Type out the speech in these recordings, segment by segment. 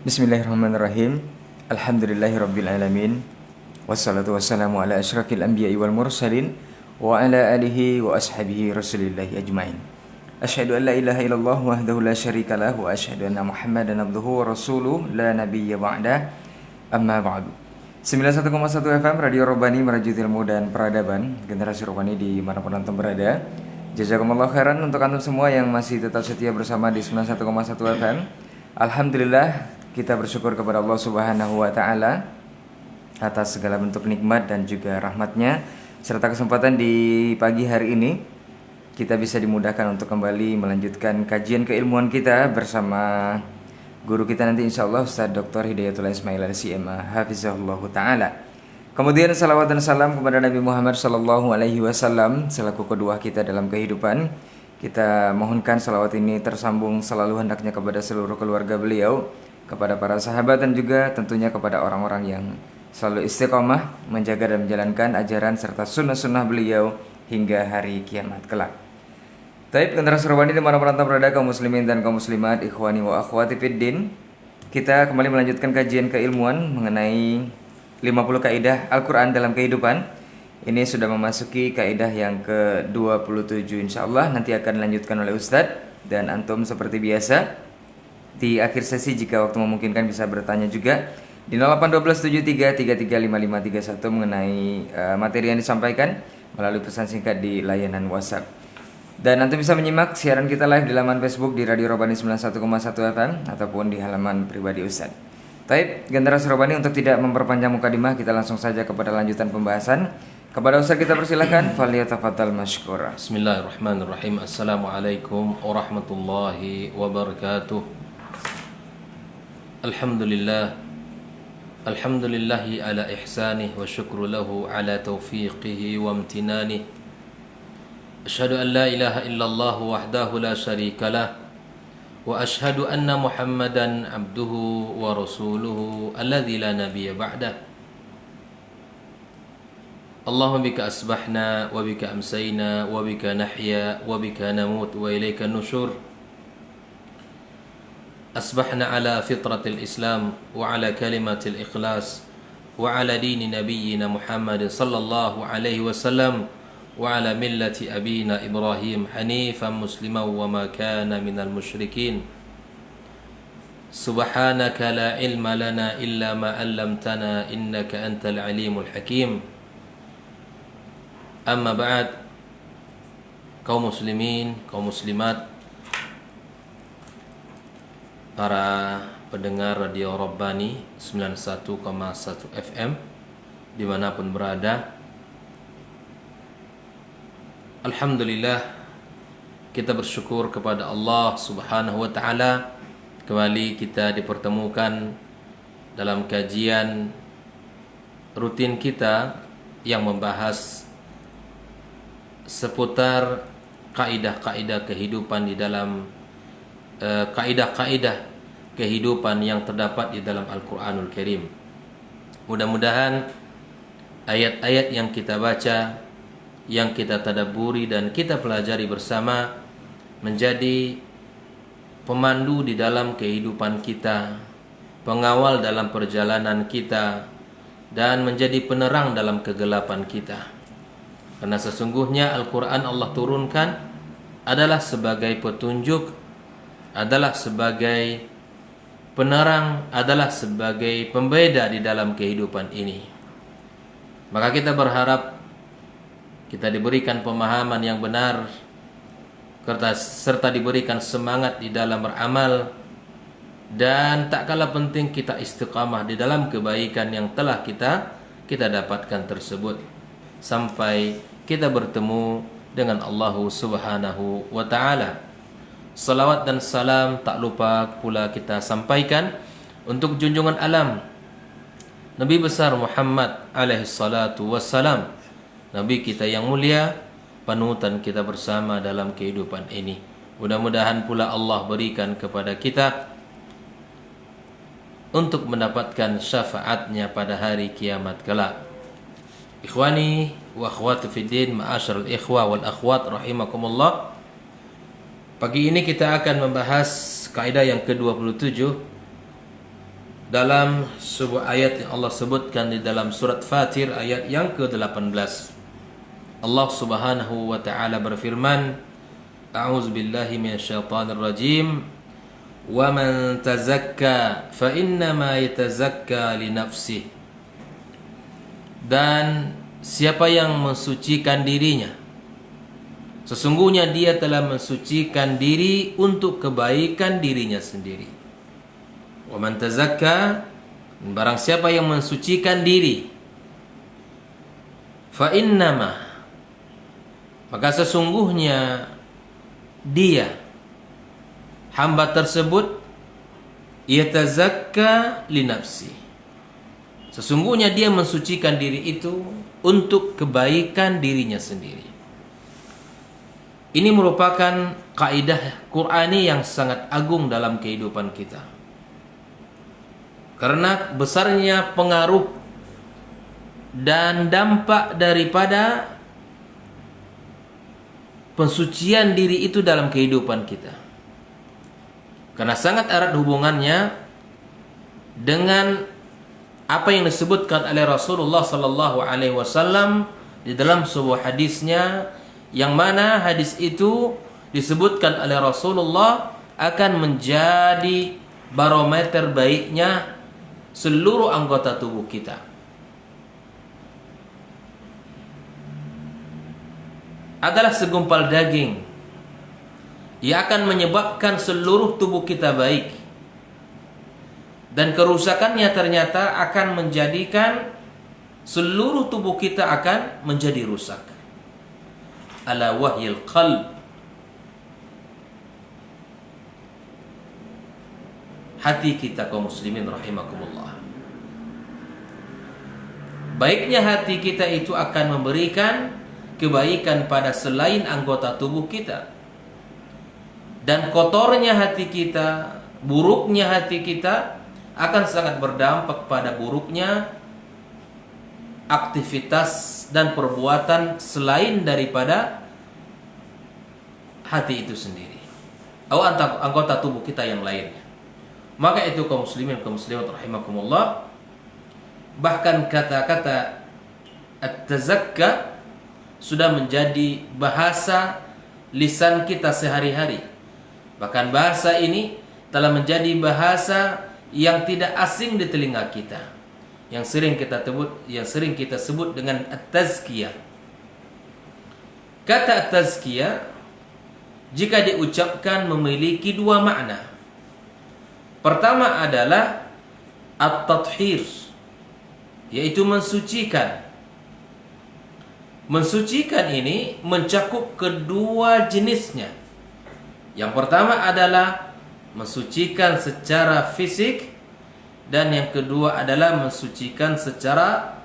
Bismillahirrahmanirrahim. Alhamdulillahirrabbilalamin. Wassalatu wassalamu ala asyrafil anbiya'i wal mursalin wa ala alihi wa ashabihi rasulillahi ajmain. Asyhadu an la ilaha illallah wahdahu la syarikalah wa asyhadu anna Muhammadan abduhu wa rasuluh la nabiyya ba'dah. Amma ba'du. 91,1 FM Radio Robani merajut ilmu dan peradaban generasi Robani di manapun antum berada. Jazakumullah khairan untuk antum semua yang masih tetap setia bersama di 91,1 FM. Alhamdulillah, kita bersyukur kepada Allah Subhanahu wa taala atas segala bentuk nikmat dan juga rahmatnya, serta kesempatan di pagi hari ini kita bisa dimudahkan untuk kembali melanjutkan kajian keilmuan kita bersama guru kita nanti insyaallah Ustaz Dr. Hidayatullah Ismail Al-CMA hafizahullah taala. Kemudian salawat dan salam kepada Nabi Muhammad sallallahu alaihi wasallam selaku kedua kita dalam kehidupan. Kita mohonkan salawat ini tersambung selalu hendaknya kepada seluruh keluarga beliau, kepada para sahabat, dan juga tentunya kepada orang-orang yang selalu istiqomah menjaga dan menjalankan ajaran serta sunnah-sunnah beliau hingga hari kiamat kelak. Taib generasi Robani di mana perantau berada, kaum muslimin dan kaum muslimat, ikhwani wa akhwati fiddin. Kita kembali melanjutkan kajian keilmuan mengenai 50 kaidah Al-Quran dalam kehidupan. Ini sudah memasuki kaidah yang ke-27 insyaallah, nanti akan dilanjutkan oleh Ustadz dan antum seperti biasa. Di akhir sesi jika waktu memungkinkan bisa bertanya juga di 081273335531 mengenai materi yang disampaikan melalui pesan singkat di layanan WhatsApp. Dan nanti bisa menyimak siaran kita live di laman Facebook di Radio Robani 91,1 FM ataupun di halaman pribadi Ustaz. Taib, generasi Robani, untuk tidak memperpanjang mukadimah, kita langsung saja kepada lanjutan pembahasan. Kepada Ustaz kita persilahkan, faliyatafaddal mashkura. Bismillahirrahmanirrahim. Assalamualaikum warahmatullahi wabarakatuh. Alhamdulillahi ala ihsanih wa syukru lahu ala taufiqihi wa amtinanih. Asyhadu an la ilaha illallah wahdahu la syarika lah wa asyhadu anna Muhammadan abduhu wa rasuluhu alladzi la nabiyya ba'dah. Allahumma bika asbahna wa bika amsayna wa bika nahya wa bika namut wa ilaika nusyur. أصبحنا على فطرة الإسلام وعلى كلمة الإخلاص وعلى دين نبينا محمد صلى الله عليه وسلم وعلى ملة أبينا إبراهيم حنيفا مسلما وما كان من المشركين. سبحانك لا علم لنا إلا ما علمتنا إنك أنت العليم الحكيم. أما بعد، kaum muslimin, kaum muslimat, para pendengar Radio Rabbani 91,1 FM dimanapun berada, alhamdulillah kita bersyukur kepada Allah Subhanahu wa ta'ala. Kembali kita dipertemukan dalam kajian rutin kita yang membahas seputar kaidah-kaidah kehidupan di dalam kaidah-kaidah kehidupan yang terdapat di dalam Al-Quranul Karim. Mudah-mudahan ayat-ayat yang kita baca, yang kita tadabburi dan kita pelajari bersama menjadi pemandu di dalam kehidupan kita, pengawal dalam perjalanan kita, dan menjadi penerang dalam kegelapan kita. Karena sesungguhnya Al-Quran Allah turunkan adalah sebagai petunjuk, adalah sebagai penerang, adalah sebagai pembeda di dalam kehidupan ini. Maka kita berharap kita diberikan pemahaman yang benar serta diberikan semangat di dalam beramal, dan tak kalah penting kita istiqamah di dalam kebaikan yang telah kita dapatkan tersebut sampai kita bertemu dengan Allah Subhanahu wa ta'ala. Salawat dan salam tak lupa pula kita sampaikan untuk junjungan alam Nabi besar Muhammad alaihi salatu wassalam, Nabi kita yang mulia, panutan kita bersama dalam kehidupan ini. Mudah-mudahan pula Allah berikan kepada kita untuk mendapatkan syafaatnya pada hari kiamat kelak. Ikhwani wa akhwati fiddin, ma'asyiral ikhwa wal akhwat rahimakumullah. Pagi ini kita akan membahas kaidah yang ke-27 dalam sebuah ayat yang Allah sebutkan di dalam surat Fatir ayat yang ke-18. Allah Subhanahu wa taala berfirman, A'udzu billahi minasyaitonir rajim. Wa man tazakka fa innama yatazakka li nafsihi. Dan siapa yang mensucikan dirinya, sesungguhnya dia telah mensucikan diri untuk kebaikan dirinya sendiri. Wa man tazakka, barang siapa yang mensucikan diri, fa innama, maka sesungguhnya dia, hamba tersebut, yatazakka li nafsi, sesungguhnya dia mensucikan diri itu untuk kebaikan dirinya sendiri. Ini merupakan kaidah Qur'ani yang sangat agung dalam kehidupan kita. Karena besarnya pengaruh dan dampak daripada pensucian diri itu dalam kehidupan kita. Karena sangat erat hubungannya dengan apa yang disebutkan oleh Rasulullah sallallahu alaihi wasallam di dalam sebuah hadisnya, yang mana hadis itu disebutkan oleh Rasulullah akan menjadi barometer baiknya seluruh anggota tubuh kita. Adalah segumpal daging yang akan menyebabkan seluruh tubuh kita baik, dan kerusakannya ternyata akan menjadikan seluruh tubuh kita akan menjadi rusak. Ala wahyil qalb, hati kita kaum muslimin rahimakumullah. Baiknya hati kita itu akan memberikan kebaikan pada selain anggota tubuh kita, dan kotornya hati kita, buruknya hati kita akan sangat berdampak pada buruknya aktivitas dan perbuatan selain daripada hati itu sendiri atau anggota tubuh kita yang lainnya. Maka itu kaum muslimin kaum muslimat rahimakumullah, bahkan kata-kata at-tazakka sudah menjadi bahasa lisan kita sehari-hari. Bahkan bahasa ini telah menjadi bahasa yang tidak asing di telinga kita, yang sering kita sebut dengan at-tazkiyah. Kata at-tazkiyah jika diucapkan memiliki dua makna. Pertama adalah at-tathhir, yaitu mensucikan. Mensucikan ini mencakup kedua jenisnya. Yang pertama adalah mensucikan secara fisik, dan yang kedua adalah mensucikan secara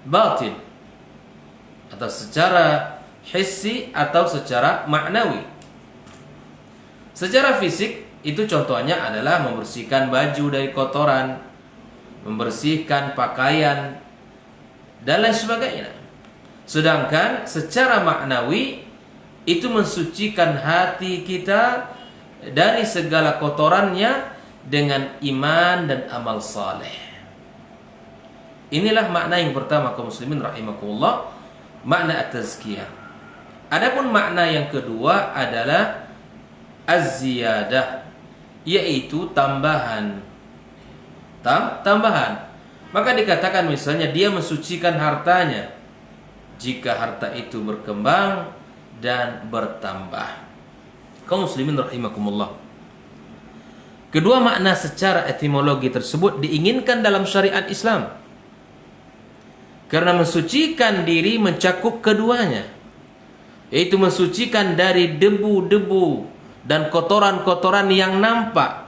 batin atau secara hissi atau secara maknawi. Secara fisik itu contohnya adalah membersihkan baju dari kotoran, membersihkan pakaian, dan lain sebagainya. Sedangkan secara maknawi itu mensucikan hati kita dari segala kotorannya dengan iman dan amal saleh. Inilah makna yang pertama kaum muslimin rahimakumullah, makna at-tazkiyah. Adapun makna yang kedua adalah az-ziyadah, yaitu tambahan. Tambahan. Maka dikatakan misalnya dia mensucikan hartanya jika harta itu berkembang dan bertambah. Kaum muslimin rahimakumullah, kedua makna secara etimologi tersebut diinginkan dalam syariat Islam, karena mensucikan diri mencakup keduanya, yaitu mensucikan dari debu-debu dan kotoran-kotoran yang nampak,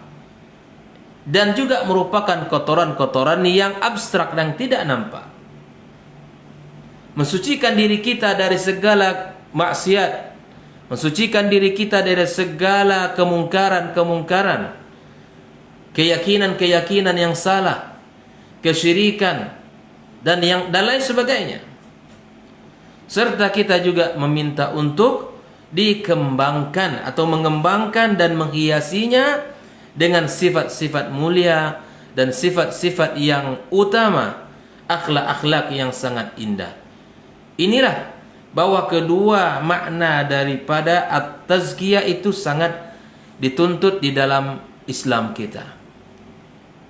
dan juga merupakan kotoran-kotoran yang abstrak dan tidak nampak. Mensucikan diri kita dari segala maksiat, mensucikan diri kita dari segala kemungkaran-kemungkaran, keyakinan-keyakinan yang salah, kesyirikan, dan lain sebagainya. Serta kita juga meminta untuk dikembangkan atau mengembangkan dan menghiasinya dengan sifat-sifat mulia dan sifat-sifat yang utama, akhlak-akhlak yang sangat indah. Inilah bahwa kedua makna daripada at-tazkiyah itu sangat dituntut di dalam Islam kita,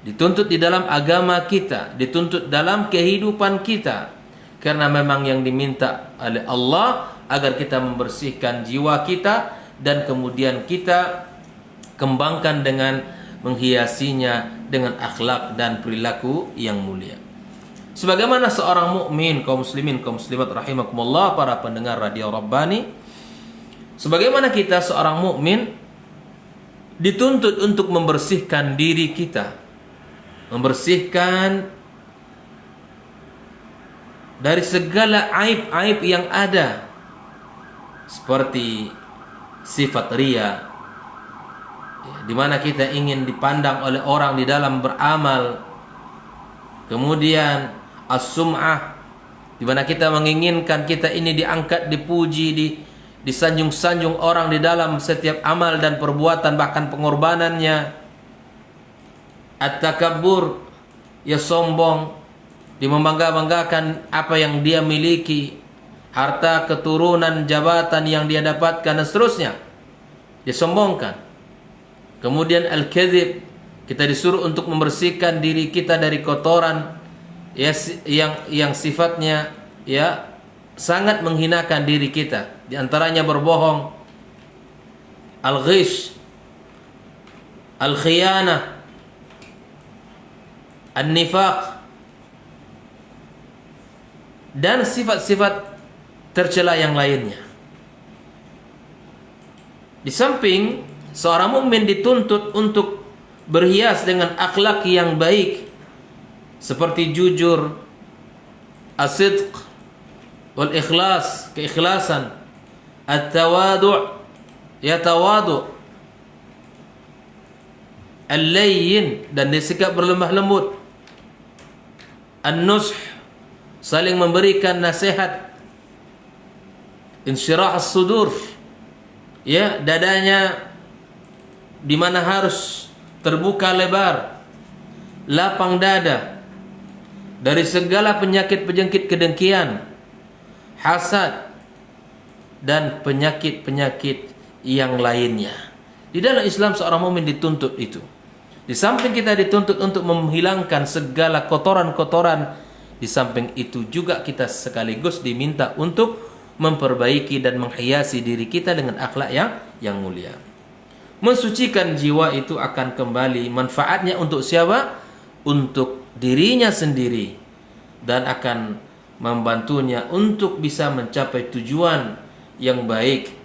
dituntut di dalam agama kita, dituntut dalam kehidupan kita, karena memang yang diminta oleh Allah agar kita membersihkan jiwa kita dan kemudian kita kembangkan dengan menghiasinya dengan akhlak dan perilaku yang mulia. Sebagaimana seorang mukmin, kaum muslimin, kaum muslimat rahimakumullah, para pendengar radio Rabbani, sebagaimana kita seorang mukmin dituntut untuk membersihkan diri kita, membersihkan dari segala aib-aib yang ada, seperti sifat riya, di mana kita ingin dipandang oleh orang di dalam beramal. Kemudian as-sum'ah, di mana kita menginginkan kita ini diangkat, dipuji, disanjung-sanjung orang di dalam setiap amal dan perbuatan, bahkan pengorbanannya. At-takabbur, ya sombong, dia membangga-banggakan apa yang dia miliki, harta, keturunan, jabatan yang dia dapatkan dan seterusnya, dia sombongkan. Kemudian al-kadzib, kita disuruh untuk membersihkan diri kita dari kotoran ya, yang sifatnya ya sangat menghinakan diri kita. Di antaranya berbohong, al-ghish, al-khiyanah, an-nifaq, dan sifat-sifat tercela yang lainnya. Di samping seorang mukmin dituntut untuk berhias dengan akhlak yang baik, seperti jujur, as-sidq, wal ikhlas, keikhlasan, at-tawadu', ya tawadu', al-layyin, dan bersikap berlemah lembut, an-nush, saling memberikan nasihat, insyirah as-sudur, ya dadanya di mana harus terbuka lebar, lapang dada dari segala penyakit-penyakit kedengkian, hasad, dan penyakit-penyakit yang lainnya. Di dalam Islam seorang mukmin dituntut itu. Di samping kita dituntut untuk menghilangkan segala kotoran-kotoran, di samping itu juga kita sekaligus diminta untuk memperbaiki dan menghiasi diri kita dengan akhlak yang mulia. Mensucikan jiwa itu akan kembali manfaatnya untuk siapa? Untuk dirinya sendiri, dan akan membantunya untuk bisa mencapai tujuan yang baik.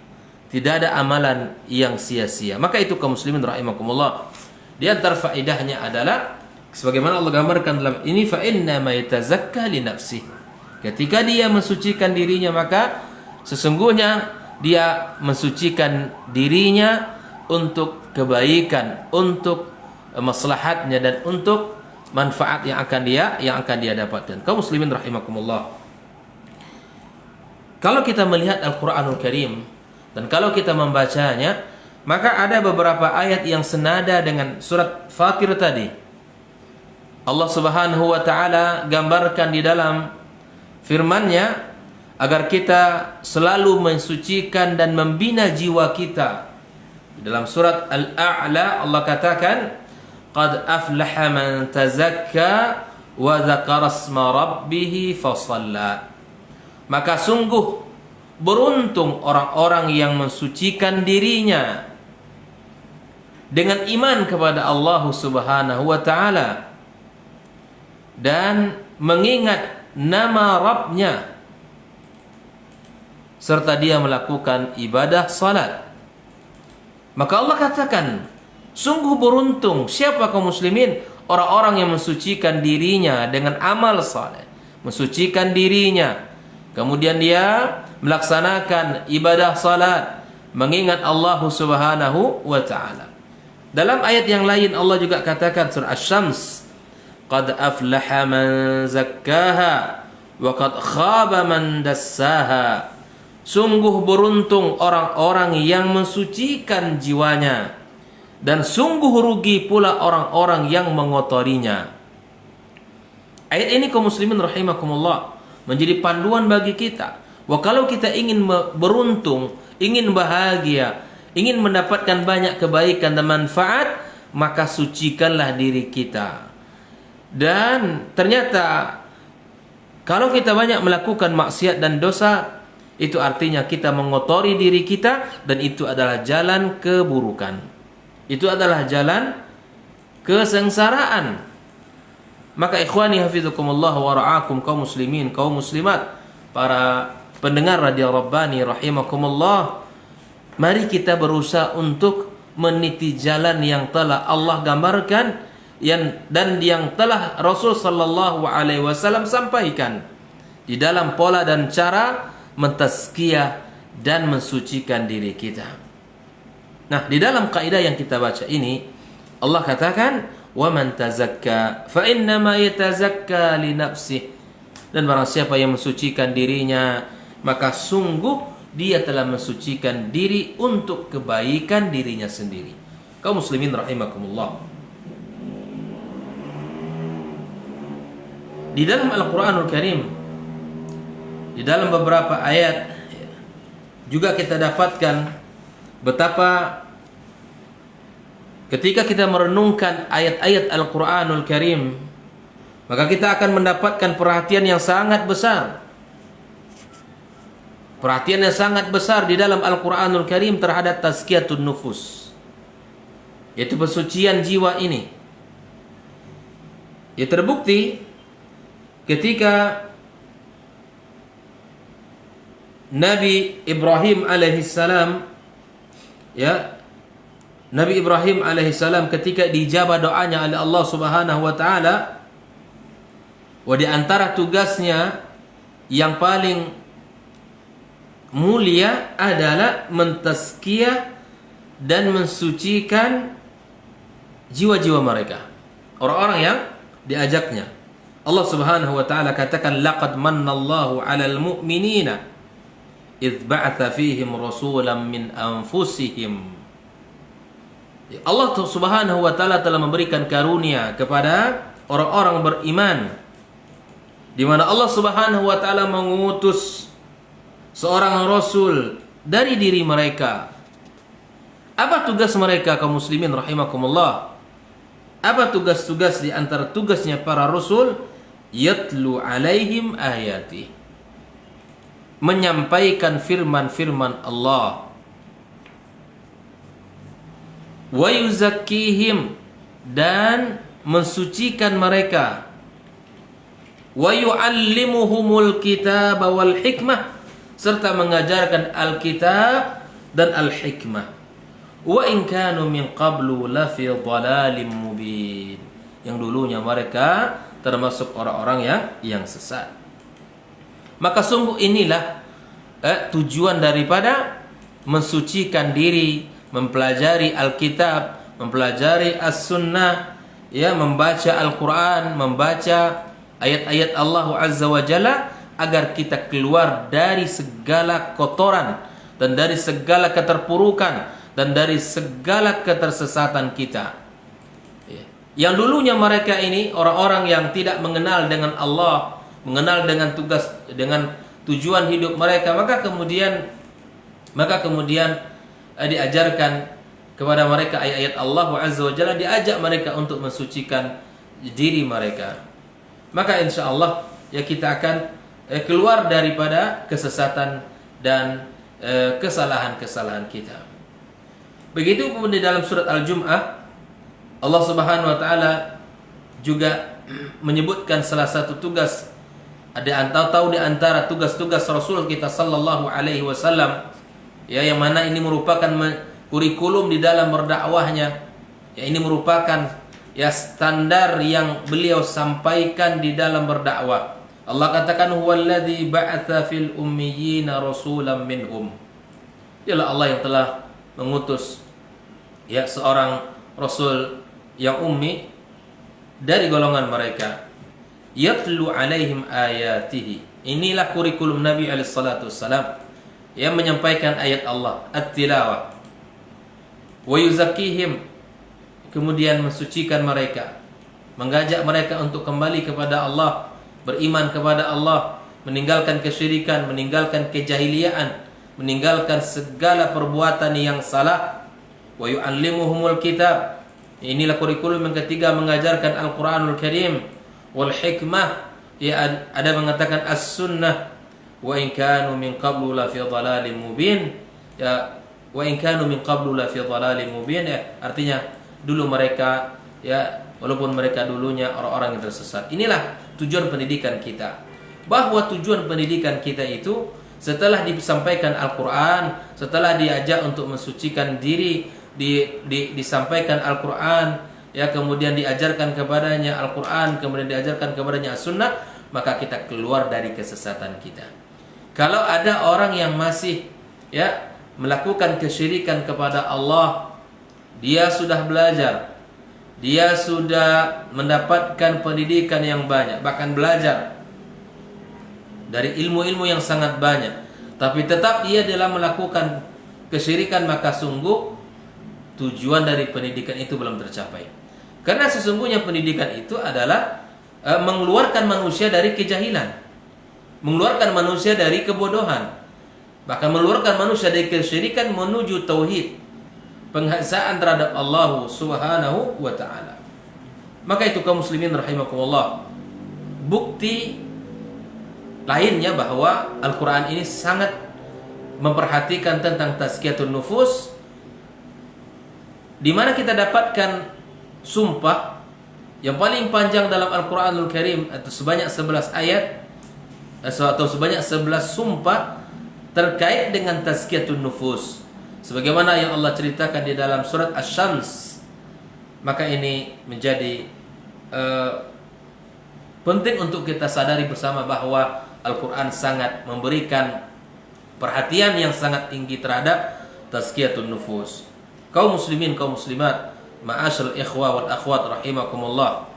Tidak ada amalan yang sia-sia. Maka itu kaum muslimin rahimakumullah, di antara faedahnya adalah sebagaimana Allah gambarkan dalam ini, fa inna ma yatazakka li nafsihi. Ketika dia mensucikan dirinya, maka sesungguhnya dia mensucikan dirinya untuk kebaikan, untuk maslahatnya, dan untuk manfaat yang akan dia dapatkan. Kaum muslimin rahimakumullah, kalau kita melihat Al-Qur'anul Karim dan kalau kita membacanya, maka ada beberapa ayat yang senada dengan surat Fatir tadi. Allah Subhanahu wa taala gambarkan di dalam firman-Nya agar kita selalu mensucikan dan membina jiwa kita. Dalam surat Al-A'la Allah katakan, qad aflaha man tazakka wa dzakara asma rabbih fasalla. Maka sungguh beruntung orang-orang yang mensucikan dirinya dengan iman kepada Allah Subhanahu wa taala dan mengingat nama Rabb-Nya, serta dia melakukan ibadah salat. Maka Allah katakan, sungguh beruntung siapa kaum muslimin? Orang-orang yang mensucikan dirinya dengan amal saleh, mensucikan dirinya, kemudian dia melaksanakan ibadah salat, mengingat Allah Subhanahu wa taala. Dalam ayat yang lain Allah juga katakan, surah Asy-Syams, qad aflaha man zakkaha wa qad khaba man dassaha. Sungguh beruntung orang-orang yang mensucikan jiwanya, dan sungguh rugi pula orang-orang yang mengotorinya. Ayat ini kaum muslimin rahimakumullah menjadi panduan bagi kita. Wah, kalau kita ingin beruntung, ingin bahagia, ingin mendapatkan banyak kebaikan dan manfaat, maka sucikanlah diri kita. Dan ternyata kalau kita banyak melakukan maksiat dan dosa, itu artinya kita mengotori diri kita, dan itu adalah jalan keburukan. Itu adalah jalan kesengsaraan. Maka ikhwani hafizakumullah wa ra'akum, kaum muslimin, kaum muslimat, para pendengar radio Rabbani rahimakumullah, mari kita berusaha untuk meniti jalan yang telah Allah gambarkan dan yang telah Rasul sallallahu alaihi wasallam sampaikan di dalam pola dan cara mentazkiyah dan mensucikan diri kita. Nah, di dalam kaidah yang kita baca ini, Allah katakan, "Wa man tazakka fa innama yatazakka li nafsihi." Dan barang siapa yang mensucikan dirinya, maka sungguh dia telah mensucikan diri untuk kebaikan dirinya sendiri. Kaum muslimin rahimakumullah. Di dalam Al-Qur'anul Karim, di dalam beberapa ayat juga kita dapatkan betapa ketika kita merenungkan ayat-ayat Al-Qur'anul Karim, maka kita akan mendapatkan perhatian yang sangat besar. Perhatian yang sangat besar di dalam Al-Qur'anul Karim terhadap tazkiyatun nufus, yaitu pensucian jiwa ini. Ya, terbukti ketika Nabi Ibrahim alaihissalam, Nabi Ibrahim alaihissalam ketika dijabah doanya oleh Allah Subhanahu wa taala, di antara tugasnya yang paling mulia adalah mentazkiyah dan mensucikan jiwa-jiwa mereka, orang-orang yang diajaknya. Allah Subhanahu wa taala katakan, "Laqad mannallahu 'alal mu'minina idz ba'atha fihim rasulan min anfusihim." Allah Subhanahu wa taala telah memberikan karunia kepada orang-orang beriman, di mana Allah Subhanahu wa taala mengutus seorang rasul dari diri mereka. Apa tugas mereka kaum muslimin rahimakumullah? Apa tugas-tugas di antara tugasnya para rasul? Yatlu alaihim ayati, menyampaikan firman-firman Allah. Wa yuzakkihim, dan mensucikan mereka. Wa yu'allimuhumul kitaba wal hikmah, serta mengajarkan Alkitab dan Al-Hikmah. Wa in kanu min qablu lafi dhalalim mubin, yang dulunya mereka termasuk orang-orang yang sesat. Maka sungguh inilah tujuan daripada mensucikan diri, mempelajari Alkitab, mempelajari As-Sunnah, membaca Al-Quran, membaca ayat-ayat Allah Azza wa Jalla, agar kita keluar dari segala kotoran dan dari segala keterpurukan dan dari segala ketersesatan kita. Yang dulunya mereka ini orang-orang yang tidak mengenal dengan Allah, mengenal dengan tugas, dengan tujuan hidup mereka, maka kemudian diajarkan kepada mereka ayat-ayat Allah Azza wa Jalla, diajak mereka untuk mensucikan diri mereka. Maka insya Allah kita akan keluar daripada kesesatan dan kesalahan-kesalahan kita. Begitu pun di dalam surat Al-Jum'ah, Allah Subhanahu wa taala juga menyebutkan salah satu tugas, di antara tugas-tugas Rasul kita sallallahu alaihi wasallam, yang mana ini merupakan kurikulum di dalam berdakwahnya. Ini merupakan standar yang beliau sampaikan di dalam berdakwah. Allah katakan, "Huwallazi ba'atsa fil ummiyina rasulan minhum." Dialah Allah yang telah mengutus seorang rasul yang ummi dari golongan mereka. Yatlu alaihim ayatihi. Inilah kurikulum Nabi alaihi salatu wassalam, yang menyampaikan ayat Allah, at-tilawah. Wa yuzakkihim, kemudian mensucikan mereka, mengajak mereka untuk kembali kepada Allah, beriman kepada Allah, meninggalkan kesyirikan, meninggalkan kejahiliaan, meninggalkan segala perbuatan yang salah. Wa yu'allimuhumul kitab. Inilah kurikulum yang ketiga, mengajarkan Al-Qur'anul Karim. Wal hikmah, ya ada mengatakan as-sunnah. Wa in kanu min qablu la fi dhalalin mubin. Ya, wa in kanu min qablu la fi dhalalin mubin, ya, artinya dulu mereka, ya, walaupun mereka dulunya orang-orang yang tersesat. Inilah tujuan pendidikan kita. Bahwa tujuan pendidikan kita itu setelah disampaikan Al-Quran, setelah diajak untuk mensucikan diri, disampaikan Al-Quran, ya, kemudian diajarkan kepadanya Al-Quran, kemudian diajarkan kepadanya As-Sunnah, maka kita keluar dari kesesatan kita. Kalau ada orang yang masih, ya, melakukan kesyirikan kepada Allah, dia sudah belajar, dia sudah mendapatkan pendidikan yang banyak, bahkan belajar dari ilmu-ilmu yang sangat banyak, tapi tetap dia dalam melakukan kesyirikan, maka sungguh tujuan dari pendidikan itu belum tercapai. Karena sesungguhnya pendidikan itu adalah mengeluarkan manusia dari kejahilan, mengeluarkan manusia dari kebodohan, bahkan mengeluarkan manusia dari kesyirikan menuju tauhid, penghasaan terhadap Allah Subhanahu wa taala. Maka itu kaum muslimin rahimakumullah, bukti lainnya bahwa Al-Quran ini sangat memperhatikan tentang tazkiyatun nufus, di mana kita dapatkan sumpah yang paling panjang dalam Al-Quranul Karim, atau sebanyak 11 ayat atau sebanyak 11 sumpah terkait dengan tazkiyatun nufus, sebagaimana yang Allah ceritakan di dalam surat Asy-Syams. Maka ini menjadi penting untuk kita sadari bersama bahwa Al-Quran sangat memberikan perhatian yang sangat tinggi terhadap tazkiyatun nufus. Kaum muslimin, kaum muslimat, ma'asyal ikhwa wal akhwat rahimakumullah.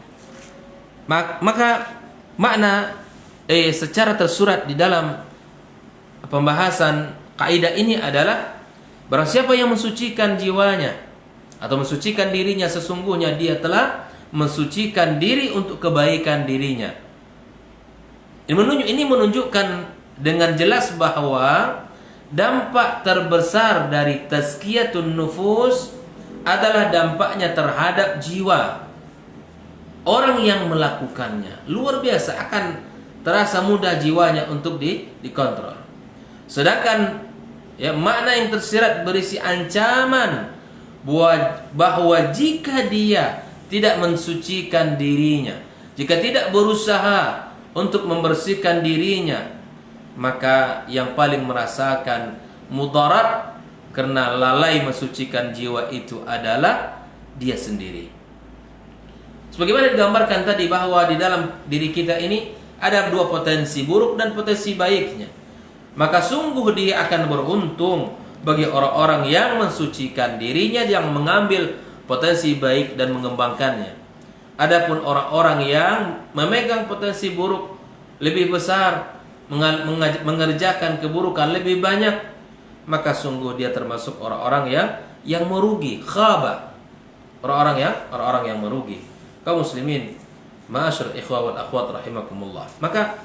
Maka makna secara tersurat di dalam pembahasan kaidah ini adalah barang siapa yang mensucikan jiwanya atau mensucikan dirinya, sesungguhnya dia telah mensucikan diri untuk kebaikan dirinya. Ini menunjukkan dengan jelas bahwa dampak terbesar dari tazkiyatun nufus adalah dampaknya terhadap jiwa. Orang yang melakukannya luar biasa, akan terasa mudah jiwanya untuk dikontrol. Sedangkan, ya, makna yang tersirat berisi ancaman bahwa jika dia tidak mensucikan dirinya, jika tidak berusaha untuk membersihkan dirinya, maka yang paling merasakan mudarat karena lalai mensucikan jiwa itu adalah dia sendiri. Sebagaimana digambarkan tadi bahwa di dalam diri kita ini ada dua potensi, buruk dan potensi baiknya. Maka sungguh dia akan beruntung bagi orang-orang yang mensucikan dirinya, yang mengambil potensi baik dan mengembangkannya. Adapun orang-orang yang memegang potensi buruk lebih besar, mengerjakan keburukan lebih banyak, maka sungguh dia termasuk orang-orang yang merugi, khaba. Orang-orang yang merugi. Kaum muslimin, ma'asyar ikhwa wal akhwat rahimakumullah. Maka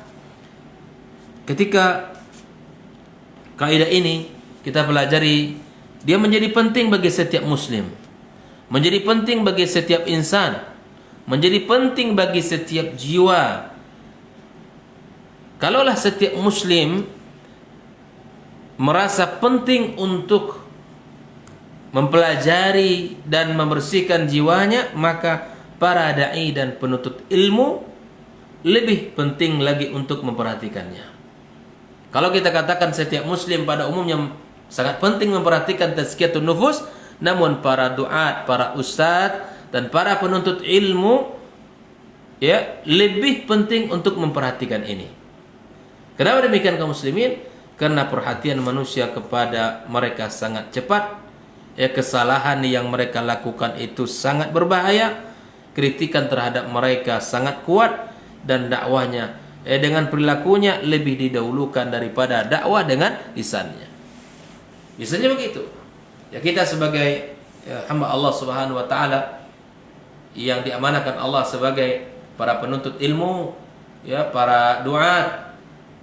ketika kaidah ini kita pelajari, dia menjadi penting bagi setiap muslim, menjadi penting bagi setiap insan, menjadi penting bagi setiap jiwa. Kalaulah setiap muslim merasa penting untuk mempelajari dan membersihkan jiwanya, maka para dai dan penuntut ilmu lebih penting lagi untuk memperhatikannya. Kalau kita katakan setiap muslim pada umumnya sangat penting memperhatikan tazkiyatun nufus, namun para duat, para ustadz dan para penuntut ilmu, ya, lebih penting untuk memperhatikan ini. Kenapa demikian kaum muslimin? Karena perhatian manusia kepada mereka sangat cepat. Ya, kesalahan yang mereka lakukan itu sangat berbahaya. Kritikan terhadap mereka sangat kuat, dan dakwahnya dengan perilakunya lebih didahulukan daripada dakwah dengan lisannya. Biasanya begitu. Ya, kita sebagai hamba Allah Subhanahu wa taala yang diamanahkan Allah sebagai para penuntut ilmu, ya, para duat,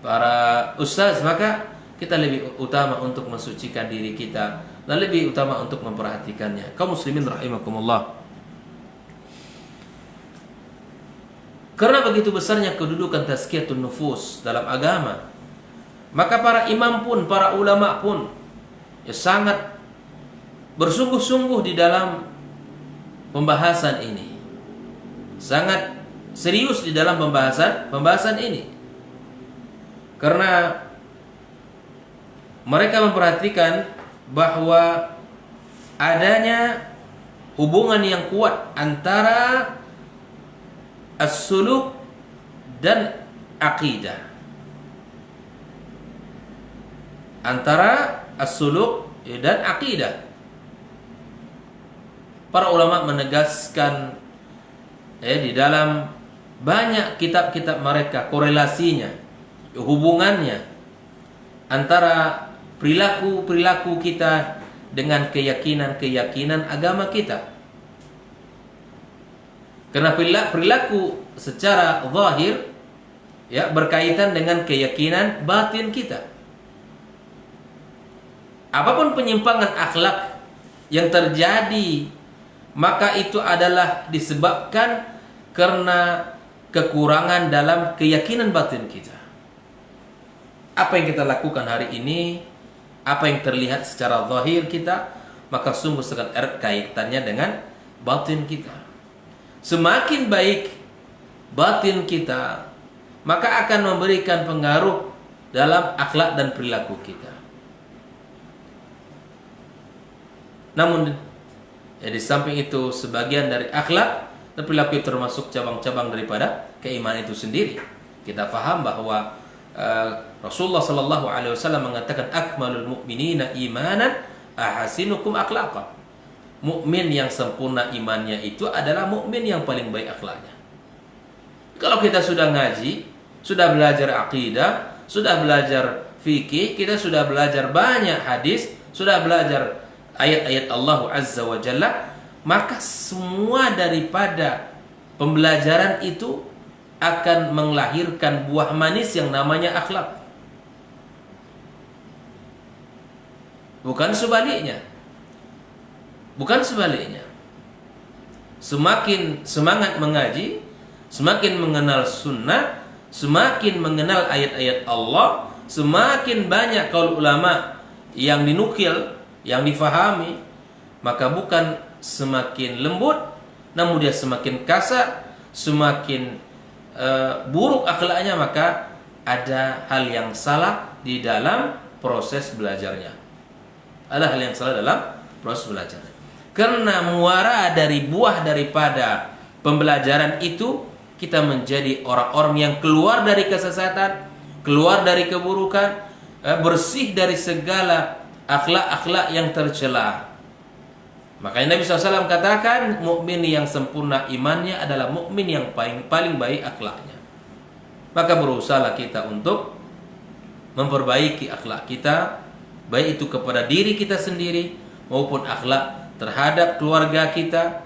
para ustaz, maka kita lebih utama untuk mensucikan diri kita dan lebih utama untuk memperhatikannya. Kaum muslimin rahimakumullah. Karena begitu besarnya kedudukan tazkiyatun nufus dalam agama, maka para imam pun, para ulama pun, ya, sangat bersungguh-sungguh di dalam pembahasan ini. Sangat serius di dalam pembahasan ini. Karena mereka memperhatikan bahwa adanya hubungan yang kuat antara as-suluk dan aqidah. Antara as-suluk dan aqidah. Para ulama menegaskan di dalam banyak kitab-kitab mereka korelasinya, hubungannya antara perilaku-perilaku kita dengan keyakinan-keyakinan agama kita. Karena perilaku secara zahir, ya, berkaitan dengan keyakinan batin kita. Apapun penyimpangan akhlak yang terjadi, maka itu adalah disebabkan karena kekurangan dalam keyakinan batin kita. Apa yang kita lakukan hari ini, apa yang terlihat secara zahir kita, maka sungguh sangat erat kaitannya dengan batin kita. Semakin baik batin kita, maka akan memberikan pengaruh dalam akhlak dan perilaku kita. Namun, ya, di samping itu, sebagian dari akhlak dan perilaku itu termasuk cabang-cabang daripada keimanan itu sendiri. Kita faham bahwa Rasulullah sallallahu alaihi wasallam mengatakan akmalul mu'minina imanan ahasinukum akhlaqa. Mukmin yang sempurna imannya itu adalah mukmin yang paling baik akhlaknya. Kalau kita sudah ngaji, sudah belajar akidah, sudah belajar fikih, kita sudah belajar banyak hadis, sudah belajar ayat-ayat Allah Azza wa Jalla, maka semua daripada pembelajaran itu akan melahirkan buah manis yang namanya akhlak. Bukan sebaliknya. Bukan sebaliknya. Semakin semangat mengaji, semakin mengenal sunnah, semakin mengenal ayat-ayat Allah, semakin banyak kaul ulama yang dinukil, yang difahami, maka bukan semakin lembut, namun dia semakin kasar, semakin buruk akhlaknya, maka ada hal yang salah di dalam proses belajarnya. Ada hal yang salah dalam proses belajarnya. Karena muara dari buah daripada pembelajaran itu, kita menjadi orang-orang yang keluar dari kesesatan, keluar dari keburukan, bersih dari segala akhlak-akhlak yang tercela. Makanya Nabi SAW katakan, mukmin yang sempurna imannya adalah mukmin yang paling baik akhlaknya. Maka berusahalah kita untuk memperbaiki akhlak kita, baik itu kepada diri kita sendiri maupun akhlak terhadap keluarga kita,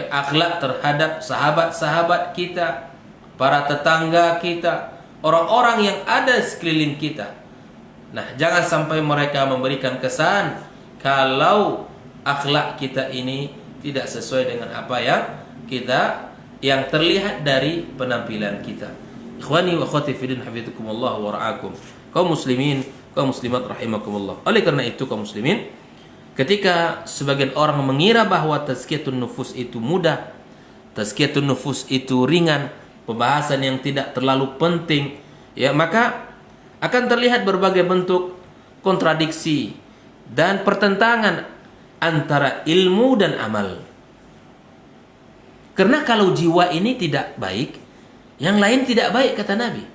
akhlak terhadap sahabat-sahabat kita, para tetangga kita, orang-orang yang ada di sekeliling kita. Nah, jangan sampai mereka memberikan kesan kalau akhlak kita ini tidak sesuai dengan apa yang terlihat dari penampilan kita. Ikhwani wa akhwati fi din, hafizakumullah wa ra'akum. Kaum muslimin, kaum muslimat rahimakumullah. Oleh karena itu, kaum muslimin, ketika sebagian orang mengira bahwa tazkiyatun nufus itu mudah, tazkiyatun nufus itu ringan, pembahasan yang tidak terlalu penting, ya, maka akan terlihat berbagai bentuk kontradiksi dan pertentangan antara ilmu dan amal. Karena kalau jiwa ini tidak baik, yang lain tidak baik, kata Nabi.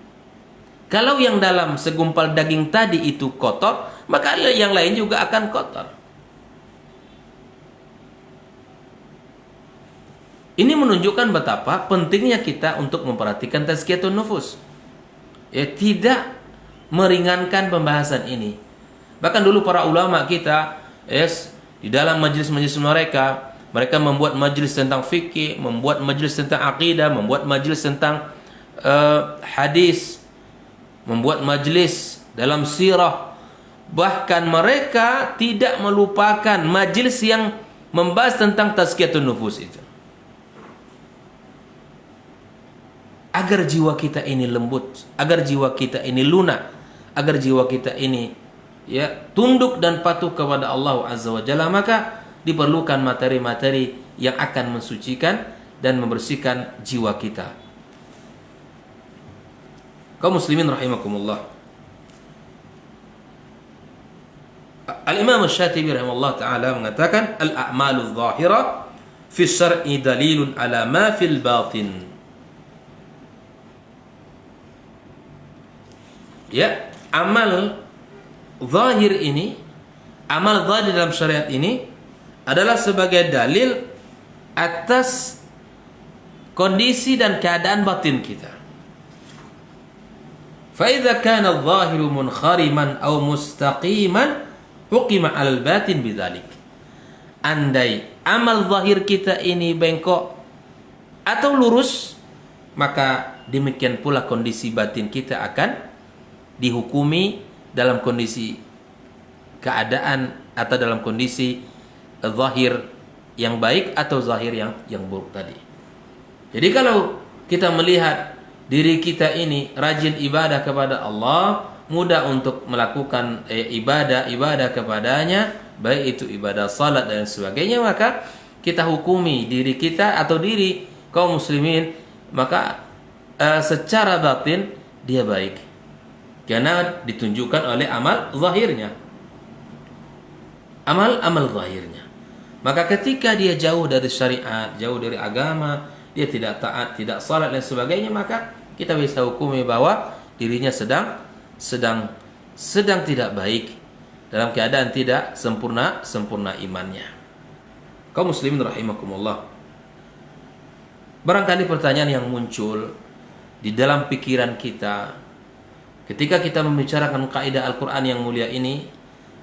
Kalau yang dalam segumpal daging tadi itu kotor, maka yang lain juga akan kotor. Ini menunjukkan betapa pentingnya kita untuk memperhatikan tazkiyatun nufus. Ya, tidak meringankan pembahasan ini. Bahkan dulu para ulama kita, di dalam majelis-majelis mereka, Mereka membuat majelis tentang fikih, membuat majelis tentang akidah, membuat majelis tentang hadis, membuat majelis dalam sirah. Bahkan mereka tidak melupakan majelis yang membahas tentang tazkiyatun nufus itu. Agar jiwa kita ini lembut, agar jiwa kita ini lunak, agar jiwa kita ini tunduk dan patuh kepada Allah Azza wa Jalla, maka diperlukan materi-materi yang akan mensucikan dan membersihkan jiwa kita. Kaum muslimin rahimakumullah. Al-Imam Asy-Syatibi rahimahullah taala mengatakan al-a'malu adh-dhahira fi syar'i dalilun ala ma fil batin. Amal zahir ini, amal zahir dalam syariat ini adalah sebagai dalil atas kondisi dan keadaan batin kita. Fa idza kana adh-dhahiru munkhariman aw mustaqiman huqima 'alal batin bidzalik. Andai amal zahir kita ini bengkok atau lurus, maka demikian pula kondisi batin kita akan dihukumi dalam kondisi keadaan atau dalam kondisi zahir yang baik atau zahir yang buruk tadi. Jadi kalau kita melihat diri kita ini rajin ibadah kepada Allah, mudah untuk melakukan ibadah kepadanya, baik itu ibadah salat dan sebagainya, maka kita hukumi diri kita atau diri kaum muslimin, maka secara batin dia baik. Karena ditunjukkan oleh amal zahirnya. Amal zahirnya. Maka ketika dia jauh dari syariat, jauh dari agama, dia tidak taat, tidak salat dan sebagainya, maka kita bisa hukumi bahwa dirinya sedang tidak baik, dalam keadaan tidak sempurna imannya. Kaum muslimin rahimakumullah. Barangkali pertanyaan yang muncul di dalam pikiran kita ketika kita membicarakan kaidah Al-Quran yang mulia ini,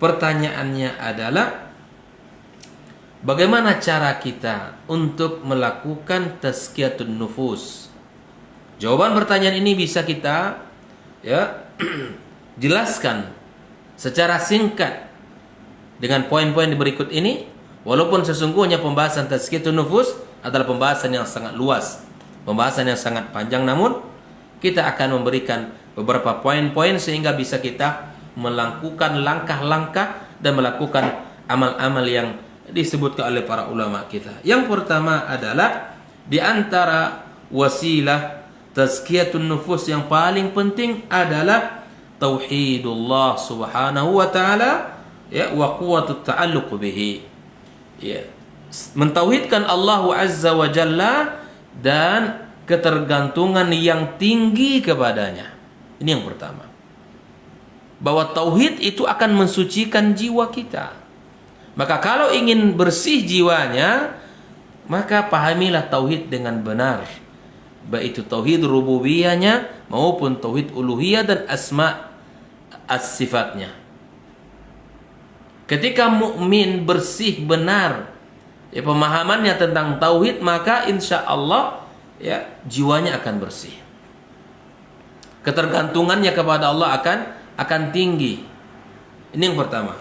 pertanyaannya adalah bagaimana cara kita untuk melakukan tazkiyatun nufus? Jawaban pertanyaan ini bisa kita jelaskan secara singkat dengan poin-poin berikut ini, walaupun sesungguhnya pembahasan tazkiyatun nufus adalah pembahasan yang sangat luas, pembahasan yang sangat panjang, namun kita akan memberikan beberapa poin-poin sehingga bisa kita melakukan langkah-langkah dan melakukan amal-amal yang disebutkan oleh para ulama kita. Yang pertama adalah di antara wasilah tazkiyatun nufus yang paling penting adalah tauhidullah subhanahu wa ta'ala wa quwwatut ta'alluq bihi. Mentauhidkan Allah Azza wa Jalla dan ketergantungan yang tinggi kepadanya. Ini yang pertama. Bahwa tauhid itu akan mensucikan jiwa kita. Maka kalau ingin bersih jiwanya, maka pahamilah tauhid dengan benar. Baik itu tauhid rububiyahnya maupun tauhid uluhiyah dan asma as-sifatnya. Ketika mukmin bersih benar pemahamannya tentang tauhid, maka insya Allah jiwanya akan bersih. Ketergantungannya kepada Allah akan tinggi. Ini yang pertama.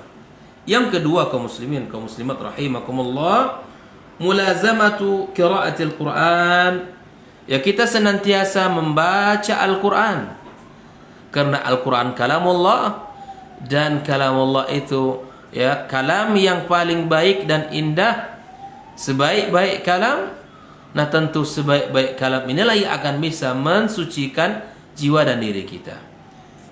Yang kedua, kaum muslimin, kaum muslimat rahimakumullah, mulazamatu qiraatil Quran. Kita senantiasa membaca Al-Quran. Karena Al-Quran kalamullah, dan kalamullah itu kalam yang paling baik dan indah. Sebaik-baik kalam, nah tentu sebaik-baik kalam inilah yang akan bisa mensucikan jiwa dan diri kita.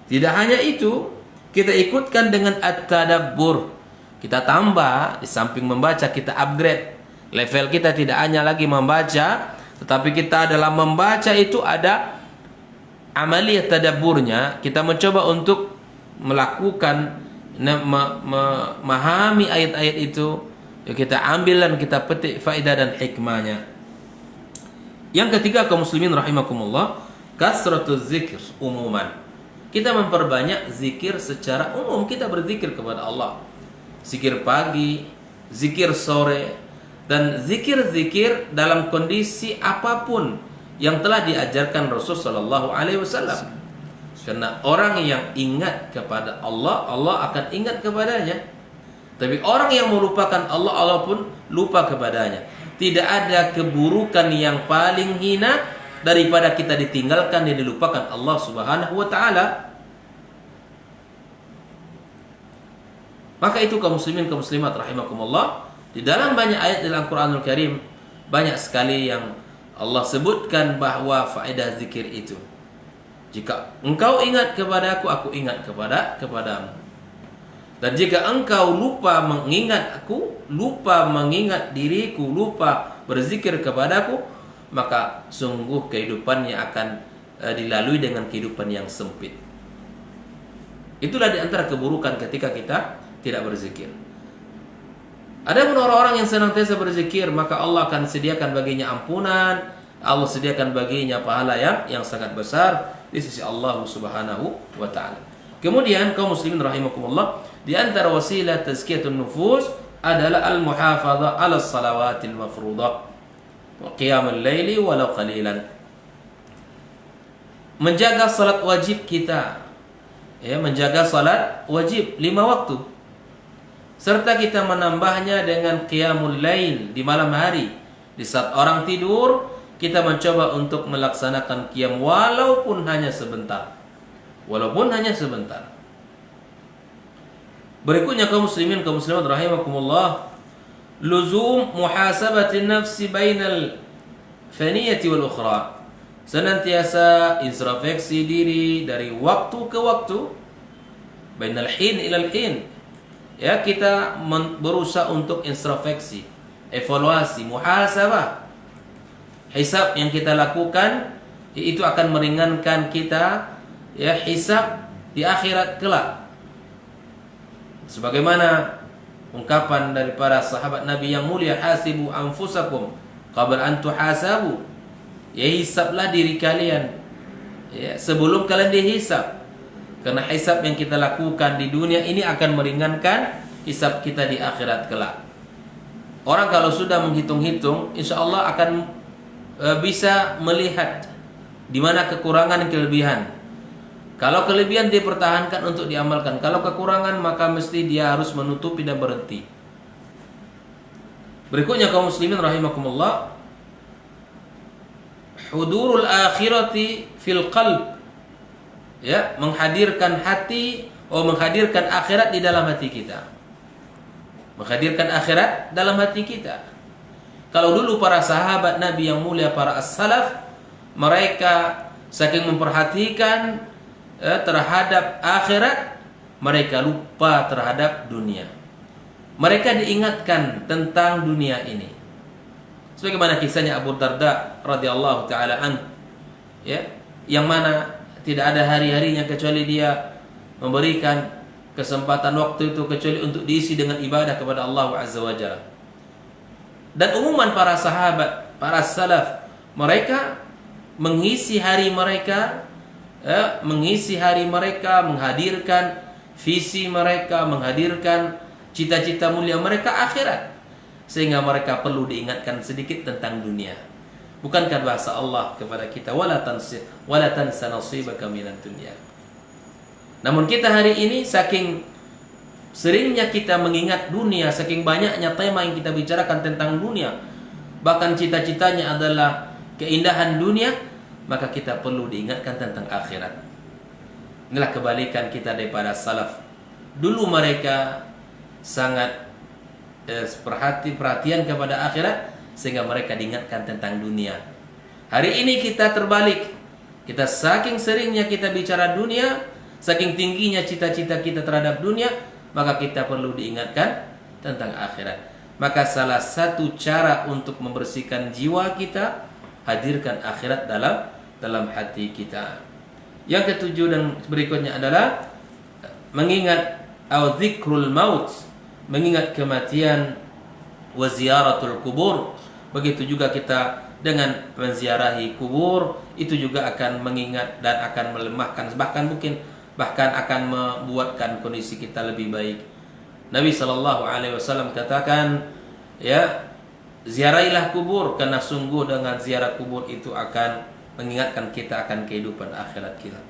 Tidak hanya itu, kita ikutkan dengan at-tadabbur. Kita tambah, di samping membaca kita upgrade. Level kita tidak hanya lagi membaca, tetapi kita dalam membaca itu ada amaliyah tadabburnya. Kita mencoba untuk melakukan memahami ayat-ayat itu. Kita ambil dan kita petik faedah dan hikmahnya. Yang ketiga, kaum muslimin rahimakumullah, kasratuz zikr umuman. Kita memperbanyak zikir secara umum. Kita berzikir kepada Allah. Zikir pagi, zikir sore, dan zikir-zikir dalam kondisi apapun yang telah diajarkan Rasul sallallahu alaihi wasallam. Karena orang yang ingat kepada Allah, Allah akan ingat kepadanya. Tapi orang yang melupakan Allah, Allah pun lupa kepadanya. Tidak ada keburukan yang paling hina daripada kita ditinggalkan dan dilupakan Allah Subhanahu wa taala. Maka itu kaum muslimin kaum muslimat rahimakumullah, di dalam banyak ayat dalam Al-Qur'anul Karim banyak sekali yang Allah sebutkan bahwa faedah zikir itu. Jika engkau ingat kepadaku, aku ingat kepadamu. Dan jika engkau lupa mengingat aku, lupa mengingat diriku, lupa berzikir kepadaku, maka sungguh kehidupannya akan dilalui dengan kehidupan yang sempit. Itulah di antara keburukan ketika kita tidak berzikir. Ada pun orang-orang yang senantiasa berzikir, maka Allah akan sediakan baginya ampunan, Allah sediakan baginya pahala yang sangat besar di sisi Allah Subhanahu wa taala. Kemudian kaum muslimin rahimakumullah, di antara wasilah tazkiyatun nufus adalah al-muhafadzah 'ala salawatil mafruḍah wa qiyamul laili walau qalilan. Menjaga salat wajib kita. Ya, menjaga salat wajib 5 waktu. Serta kita menambahnya dengan qiyamul lail di malam hari. Di saat orang tidur, kita mencoba untuk melaksanakan qiyam walaupun hanya sebentar. Walaupun hanya sebentar. Berikutnya kaum muslimin kaum muslimat rahimakumullah, luzum muhasabatin nafsi bainal faniyati wal ukhra. Senantiasa introspeksi diri dari waktu ke waktu, bainal hin ilal hin. Ya, kita berusaha untuk introspeksi, evaluasi, muhasabah. Hisab yang kita lakukan itu akan meringankan kita, ya, hisab di akhirat kelak. Sebagaimana ungkapan dari para sahabat Nabi yang mulia, hasibu anfusakum qabla an tuhasabu. Ya, hisablah diri kalian, ya, sebelum kalian dihisab. Karena hisab yang kita lakukan di dunia ini akan meringankan hisab kita di akhirat kelak. Orang kalau sudah menghitung-hitung, insya Allah akan bisa melihat di mana kekurangan dan kelebihan. Kalau kelebihan dia pertahankan untuk diamalkan, kalau kekurangan maka mesti dia harus menutupi dan berhenti. Berikutnya kaum muslimin rahimakumullah, hudurul akhirati fil qalb. Ya, menghadirkan hati, menghadirkan akhirat di dalam hati kita. Menghadirkan akhirat dalam hati kita. Kalau dulu para sahabat Nabi yang mulia, para as-salaf, mereka saking memperhatikan terhadap akhirat, mereka lupa terhadap dunia. Mereka diingatkan tentang dunia ini. Sebagaimana kisahnya Abu Darda radhiyallahu taala an, ya, yang mana tidak ada hari-harinya kecuali dia memberikan kesempatan waktu itu kecuali untuk diisi dengan ibadah kepada Allah Azza wa Jalla. Dan umuman para sahabat, para salaf, mereka mengisi hari mereka, menghadirkan visi mereka, menghadirkan cita-cita mulia mereka akhirat, sehingga mereka perlu diingatkan sedikit tentang dunia. Bukankah bahasa Allah kepada kita, wala tansa nasibaka minad dunya. Namun kita hari ini saking seringnya kita mengingat dunia, saking banyaknya tema yang kita bicarakan tentang dunia, bahkan cita-citanya adalah keindahan dunia, maka kita perlu diingatkan tentang akhirat. Inilah kebalikan kita daripada salaf. Dulu mereka sangat perhatian kepada akhirat, sehingga mereka diingatkan tentang dunia. Hari ini kita terbalik. Kita saking seringnya kita bicara dunia, saking tingginya cita-cita kita terhadap dunia, maka kita perlu diingatkan tentang akhirat. Maka salah satu cara untuk membersihkan jiwa kita, hadirkan akhirat dalam hati kita. Yang ketujuh dan berikutnya adalah mengingat zikrul maut, mengingat kematian, wa ziyaratul kubur. Begitu juga kita dengan menziarahi kubur, itu juga akan mengingat dan akan melemahkan, bahkan akan membuatkan kondisi kita lebih baik. Nabi sallallahu alaihi wasallam katakan, ya, ziarahilah kubur, karena sungguh dengan ziarah kubur itu akan mengingatkan kita akan kehidupan akhirat kita.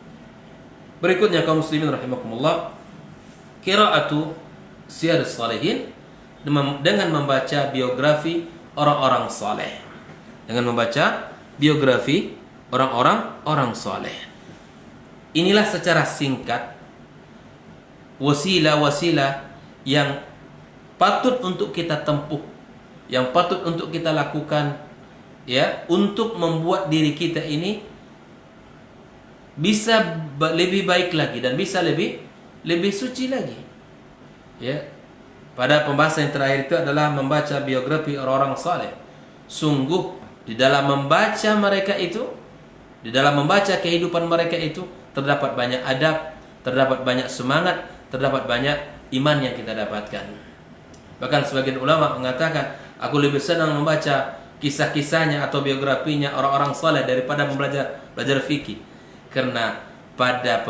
Berikutnya kaum muslimin rahimakumullah, qiraatu siyarus salihin, dengan membaca biografi orang-orang saleh. Dengan membaca biografi orang saleh. Inilah secara singkat wasilah-wasilah yang patut untuk kita tempuh, yang patut untuk kita lakukan, ya, untuk membuat diri kita ini bisa lebih baik lagi dan bisa lebih suci lagi. Ya. Pada pembahasan yang terakhir itu adalah membaca biografi orang-orang saleh. Sungguh di dalam membaca mereka itu, di dalam membaca kehidupan mereka itu terdapat banyak adab, terdapat banyak semangat, terdapat banyak iman yang kita dapatkan. Bahkan sebagian ulama mengatakan, aku lebih senang membaca kisah-kisahnya atau biografinya orang-orang saleh daripada belajar fikih. Karena pada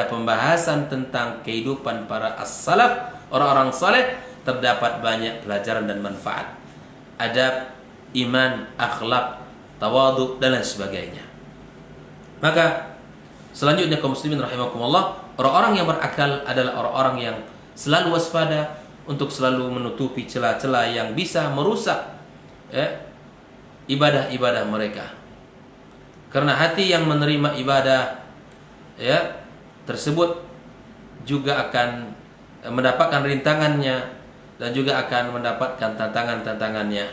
pembahasan tentang kehidupan para as-salaf, orang-orang saleh, terdapat banyak pelajaran dan manfaat. Adab, iman, akhlak, tawadhu, dan lain sebagainya. Maka selanjutnya kaum muslimin rahimakumullah, orang-orang yang berakal adalah orang-orang yang selalu waspada untuk selalu menutupi celah-celah yang bisa merusak, ya, ibadah-ibadah mereka. Karena hati yang menerima ibadah, ya, tersebut juga akan mendapatkan rintangannya dan juga akan mendapatkan tantangan-tantangannya.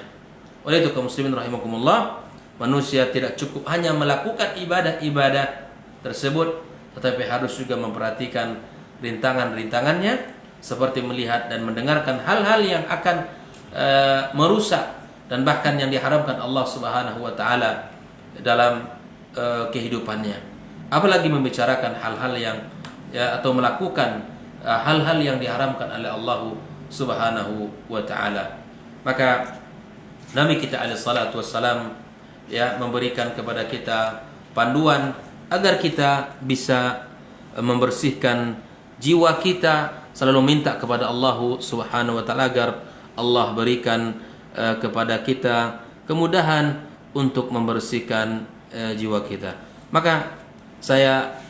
Oleh itu kaum muslimin rahimakumullah, manusia tidak cukup hanya melakukan ibadah-ibadah tersebut, tetapi harus juga memperhatikan rintangan-rintangannya, seperti melihat dan mendengarkan hal-hal yang akan merusak dan bahkan yang diharamkan Allah Subhanahu wa taala dalam kehidupannya. Apalagi membicarakan hal-hal yang, ya, atau melakukan hal-hal yang diharamkan oleh Allah Subhanahu wa taala. Maka Nabi kita alaihi salatu wassalam, ya, memberikan kepada kita panduan agar kita bisa membersihkan jiwa kita, selalu minta kepada Allah Subhanahu wa taala agar Allah berikan kepada kita kemudahan untuk membersihkan jiwa kita. Maka saya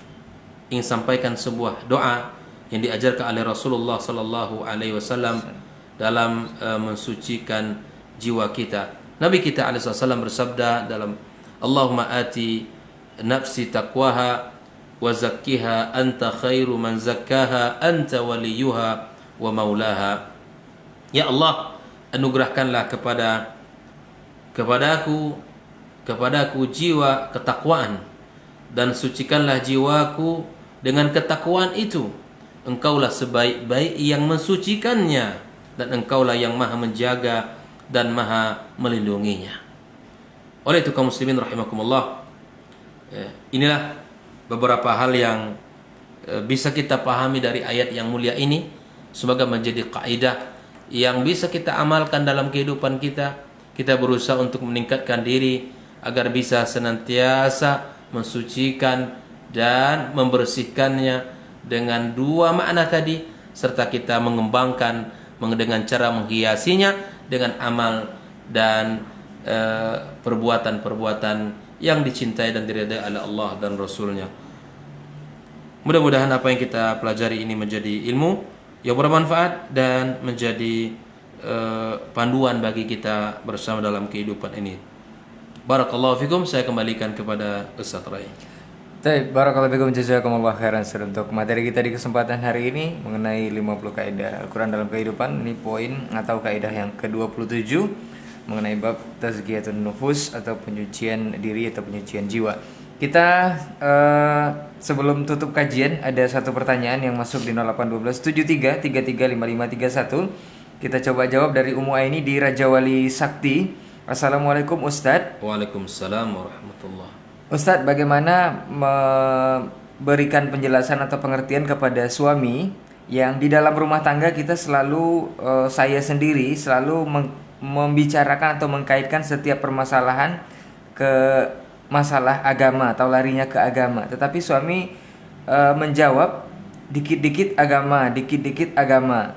ingin sampaikan sebuah doa yang diajarkan oleh Rasulullah sallallahu alaihi wasallam dalam mensucikan jiwa kita. Nabi kita alaihi wasallam bersabda dalam, Allahumma ati nafsi taqwaha wa zakkiha anta khairu man zakkaha anta waliyuha wa maulaha. Ya Allah, anugerahkanlah kepadaku jiwa ketakwaan, dan sucikanlah jiwaku dengan ketakwaan itu. Engkaulah sebaik-baik yang mensucikannya, dan engkaulah yang maha menjaga dan maha melindunginya. Oleh itu kaum muslimin rahimakumullah, inilah beberapa hal yang bisa kita pahami dari ayat yang mulia ini, semoga menjadi kaidah yang bisa kita amalkan dalam kehidupan kita. Kita berusaha untuk meningkatkan diri agar bisa senantiasa mensucikan dan membersihkannya dengan dua makna tadi, serta kita mengembangkan dengan cara menghiasinya dengan amal dan perbuatan-perbuatan yang dicintai dan diridai oleh Allah dan Rasulnya. Mudah-mudahan apa yang kita pelajari ini menjadi ilmu yang bermanfaat dan menjadi panduan bagi kita bersama dalam kehidupan ini. Barakallahu fikum. Saya kembalikan kepada Ustaz Rai. Baik, barakallahu fikum, jazakumullah khairan. Untuk materi kita di kesempatan hari ini mengenai 50 kaidah Al-Quran dalam kehidupan, ini poin atau kaidah yang ke-27 mengenai bab tazkiyatun nufus atau penyucian diri atau penyucian jiwa. Kita sebelum tutup kajian ada satu pertanyaan yang masuk di 0812 73 33 5531. Kita coba jawab dari Ummu Aini di Raja Wali Sakti. Assalamualaikum Ustadz. Waalaikumsalam warahmatullahi. Ustadz, bagaimana memberikan penjelasan atau pengertian kepada suami yang di dalam rumah tangga kita selalu saya sendiri selalu membicarakan atau mengkaitkan setiap permasalahan ke masalah agama atau larinya ke agama, tetapi suami menjawab dikit-dikit agama, dikit-dikit agama.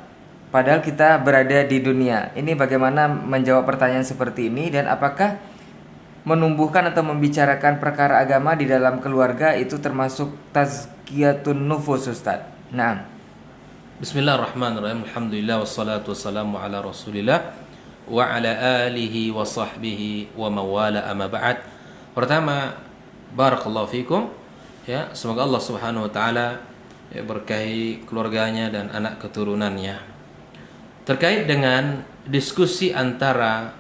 padahal kita berada di dunia. Ini bagaimana menjawab pertanyaan seperti ini, dan apakah menumbuhkan atau membicarakan perkara agama di dalam keluarga itu termasuk tazkiyatun nufus, Ustaz? Nah, Bismillahirrahmanirrahim. Alhamdulillah wassalatu wassalamu ala Rasulillah wa ala alihi wa sahbihi wa mawala amma ba'd. Pertama, barakallahu fikum. Ya, semoga Allah Subhanahu wa taala berkahi keluarganya dan anak keturunannya. Terkait dengan diskusi antara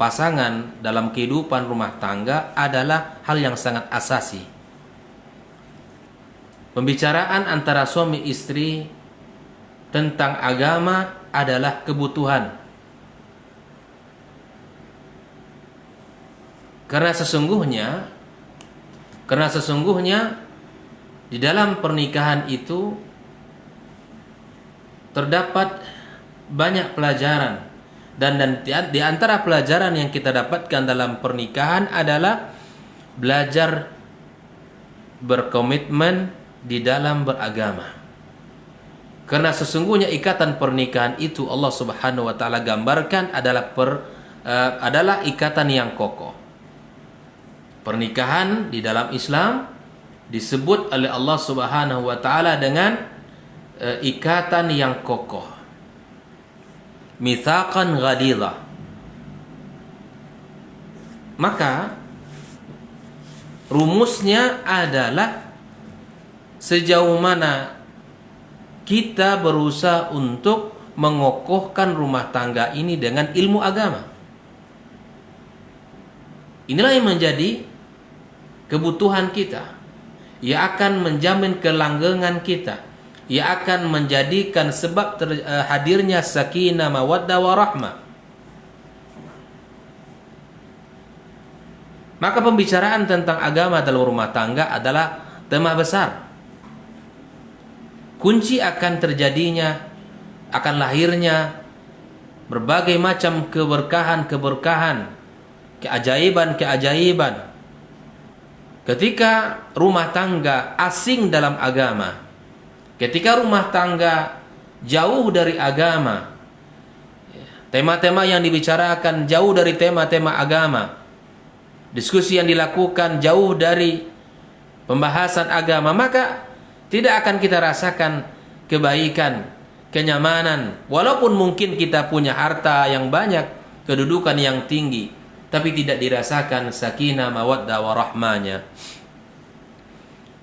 pasangan dalam kehidupan rumah tangga adalah hal yang sangat asasi. Pembicaraan antara suami istri tentang agama adalah kebutuhan. Karena sesungguhnya di dalam pernikahan itu terdapat banyak pelajaran, dan di antara pelajaran yang kita dapatkan dalam pernikahan adalah belajar berkomitmen di dalam beragama. Karena sesungguhnya ikatan pernikahan itu Allah Subhanahu wa taala gambarkan adalah ikatan yang kokoh. Pernikahan di dalam Islam disebut oleh Allah Subhanahu wa taala dengan ikatan yang kokoh. Mitsaqan ghalidha. Maka rumusnya adalah sejauh mana kita berusaha untuk mengokohkan rumah tangga ini dengan ilmu agama. Inilah yang menjadi kebutuhan kita. Ia akan menjamin kelanggengan kita. Ia akan menjadikan sebab hadirnya sakinah, mawaddah, warahmah. Maka pembicaraan tentang agama dalam rumah tangga adalah tema besar. Kunci akan lahirnya berbagai macam keberkahan, keajaiban. Ketika rumah tangga asing dalam agama, ketika rumah tangga jauh dari agama, tema-tema yang dibicarakan jauh dari tema-tema agama, diskusi yang dilakukan jauh dari pembahasan agama, maka tidak akan kita rasakan kebaikan, kenyamanan. Walaupun mungkin kita punya harta yang banyak, kedudukan yang tinggi, tapi tidak dirasakan sakinah, mawaddah, warahmanya.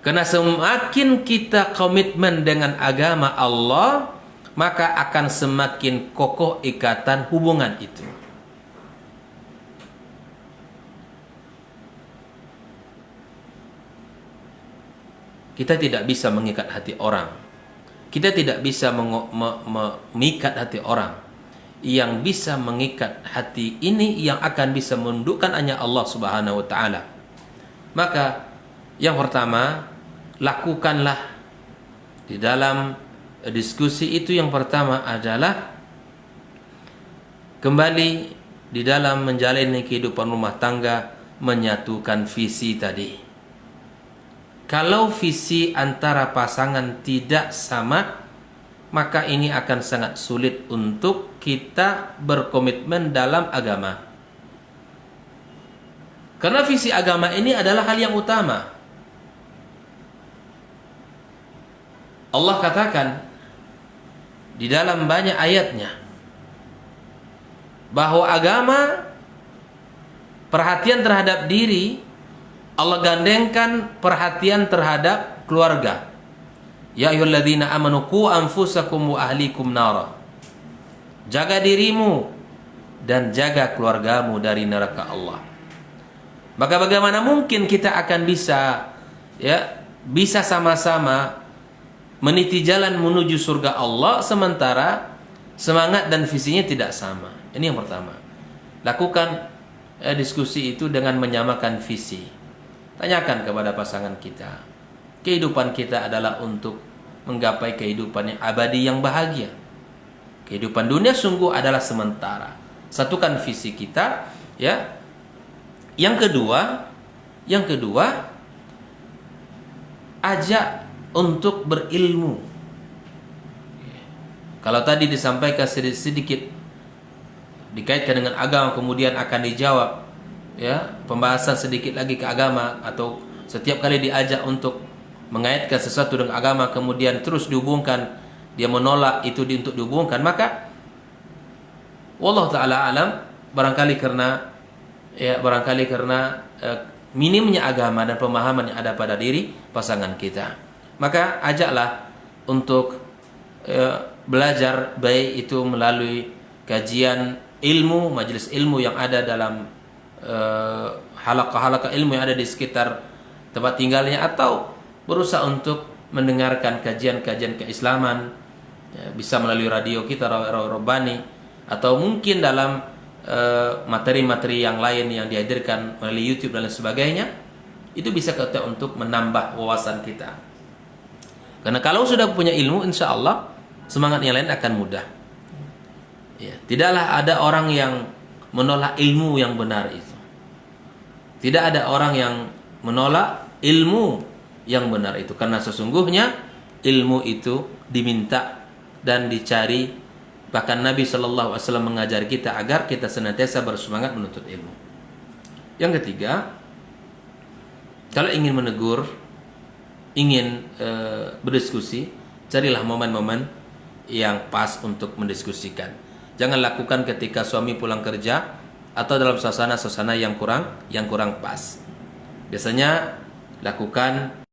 Karena semakin kita komitmen dengan agama Allah, maka akan semakin kokoh ikatan hubungan itu. Kita tidak bisa mengikat hati orang. Kita tidak bisa mengikat hati orang. Yang bisa mengikat hati ini, yang akan bisa menundukkan hanya Allah Subhanahu wa taala. Maka yang pertama, lakukanlah di dalam diskusi itu, yang pertama adalah kembali di dalam menjalani kehidupan rumah tangga, menyatukan visi tadi. Kalau visi antara pasangan tidak sama, maka ini akan sangat sulit untuk kita berkomitmen dalam agama. Karena visi agama ini adalah hal yang utama. Allah katakan di dalam banyak ayatnya bahwa agama, perhatian terhadap diri, Allah gandengkan perhatian terhadap keluarga. Ya ayyuhalladzina amanu qu anfusakum wa ahlikum nara. Jaga dirimu dan jaga keluargamu dari neraka Allah. Maka bagaimana mungkin kita akan bisa sama-sama meniti jalan menuju surga Allah sementara semangat dan visinya tidak sama. Ini yang pertama. Lakukan diskusi itu dengan menyamakan visi. Tanyakan kepada pasangan kita, kehidupan kita adalah untuk menggapai kehidupan yang abadi, yang bahagia. Kehidupan dunia sungguh adalah sementara. Satukan visi kita, ya. Yang kedua, ajak untuk berilmu. Kalau tadi disampaikan sedikit dikaitkan dengan agama, kemudian akan dijawab ya pembahasan sedikit lagi ke agama, atau setiap kali diajak untuk mengaitkan sesuatu dengan agama kemudian terus dihubungkan, dia menolak itu untuk dihubungkan, maka wallahu taala alam, barangkali karena minimnya agama dan pemahaman yang ada pada diri pasangan kita. Maka ajaklah untuk belajar, baik itu melalui kajian ilmu, majelis ilmu yang ada dalam halaqah-halaqah ilmu yang ada di sekitar tempat tinggalnya, atau berusaha untuk mendengarkan kajian-kajian keislaman, ya, bisa melalui radio kita Rawi Rabbani, atau mungkin dalam materi-materi yang lain yang dihadirkan melalui YouTube dan lain sebagainya. Itu bisa kita untuk menambah wawasan kita. Karena kalau sudah punya ilmu, insya Allah semangat yang lain akan mudah. Ya, tidaklah ada orang yang menolak ilmu yang benar itu. Tidak ada orang yang menolak ilmu yang benar itu, karena sesungguhnya ilmu itu diminta dan dicari. Bahkan Nabi SAW mengajar kita agar kita senantiasa bersemangat menuntut ilmu. Yang ketiga, kalau ingin menegur, ingin berdiskusi, carilah momen-momen yang pas untuk mendiskusikan. Jangan lakukan ketika suami pulang kerja atau dalam suasana yang kurang pas. Biasanya lakukan